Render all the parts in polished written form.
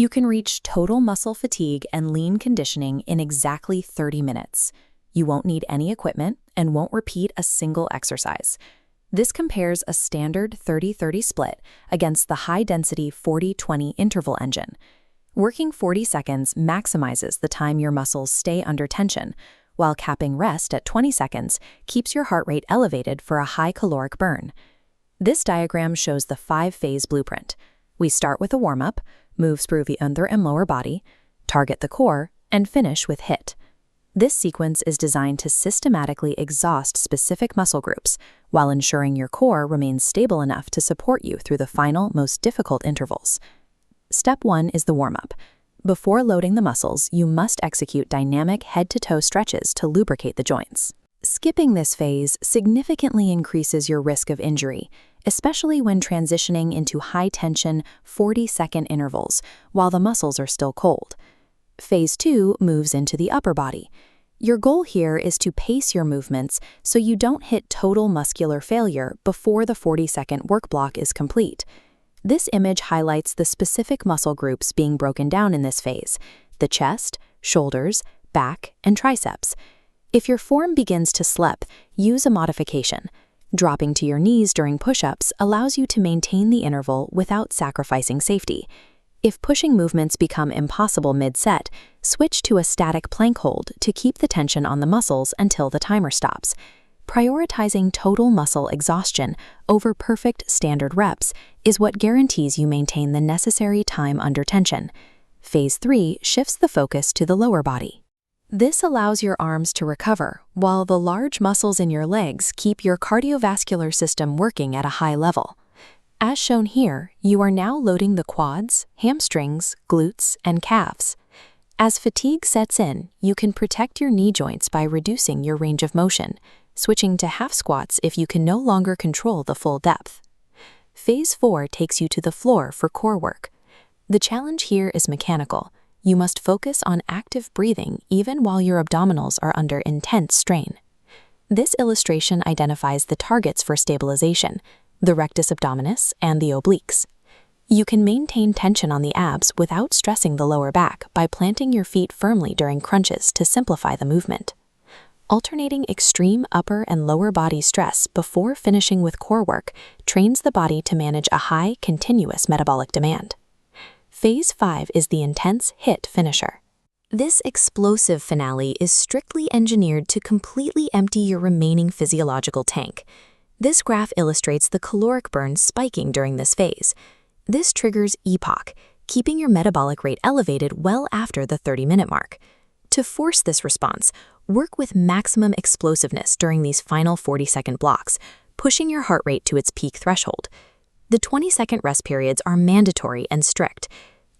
You can reach total muscle fatigue and lean conditioning in exactly 30 minutes. You won't need any equipment and won't repeat a single exercise. This compares a standard 30-30 split against the high-density 40-20 interval engine. Working 40 seconds maximizes the time your muscles stay under tension, while capping rest at 20 seconds keeps your heart rate elevated for a high caloric burn. This diagram shows the 5-phase blueprint. We start with a warm-up, move through the under and lower body, target the core, and finish with HIIT. This sequence is designed to systematically exhaust specific muscle groups while ensuring your core remains stable enough to support you through the final, most difficult intervals. Step 1 is the warm-up. Before loading the muscles, you must execute dynamic head-to-toe stretches to lubricate the joints. Skipping this phase significantly increases your risk of injury, especially when transitioning into high-tension 40-second intervals while the muscles are still cold. Phase 2 moves into the upper body. Your goal here is to pace your movements so you don't hit total muscular failure before the 40-second work block is complete. This image highlights the specific muscle groups being broken down in this phase: the chest, shoulders, back, and triceps. If your form begins to slip, use a modification. Dropping to your knees during push-ups allows you to maintain the interval without sacrificing safety. If pushing movements become impossible mid-set, switch to a static plank hold to keep the tension on the muscles until the timer stops. Prioritizing total muscle exhaustion over perfect standard reps is what guarantees you maintain the necessary time under tension. Phase 3 shifts the focus to the lower body. This allows your arms to recover, while the large muscles in your legs keep your cardiovascular system working at a high level. As shown here, you are now loading the quads, hamstrings, glutes, and calves. As fatigue sets in, you can protect your knee joints by reducing your range of motion, switching to half squats if you can no longer control the full depth. Phase 4 takes you to the floor for core work. The challenge here is mechanical. You must focus on active breathing even while your abdominals are under intense strain. This illustration identifies the targets for stabilization: the rectus abdominis and the obliques. You can maintain tension on the abs without stressing the lower back by planting your feet firmly during crunches to simplify the movement. Alternating extreme upper and lower body stress before finishing with core work trains the body to manage a high, continuous metabolic demand. Phase 5 is the intense HIIT finisher. This explosive finale is strictly engineered to completely empty your remaining physiological tank. This graph illustrates the caloric burn spiking during this phase. This triggers EPOC, keeping your metabolic rate elevated well after the 30-minute mark. To force this response, work with maximum explosiveness during these final 40-second blocks, pushing your heart rate to its peak threshold. The 20-second rest periods are mandatory and strict.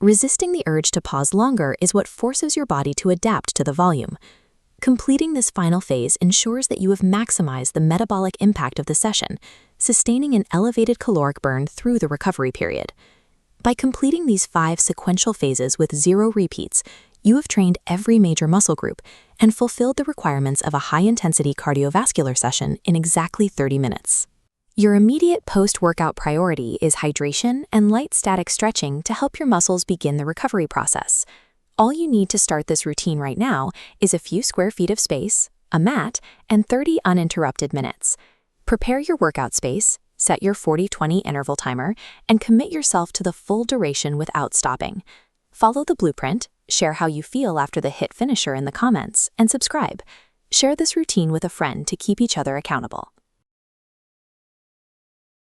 Resisting the urge to pause longer is what forces your body to adapt to the volume. Completing this final phase ensures that you have maximized the metabolic impact of the session, sustaining an elevated caloric burn through the recovery period. By completing these 5 sequential phases with 0 repeats, you have trained every major muscle group and fulfilled the requirements of a high-intensity cardiovascular session in exactly 30 minutes. Your immediate post-workout priority is hydration and light static stretching to help your muscles begin the recovery process. All you need to start this routine right now is a few square feet of space, a mat, and 30 uninterrupted minutes. Prepare your workout space, set your 40-20 interval timer, and commit yourself to the full duration without stopping. Follow the blueprint, share how you feel after the HIIT finisher in the comments, and subscribe. Share this routine with a friend to keep each other accountable.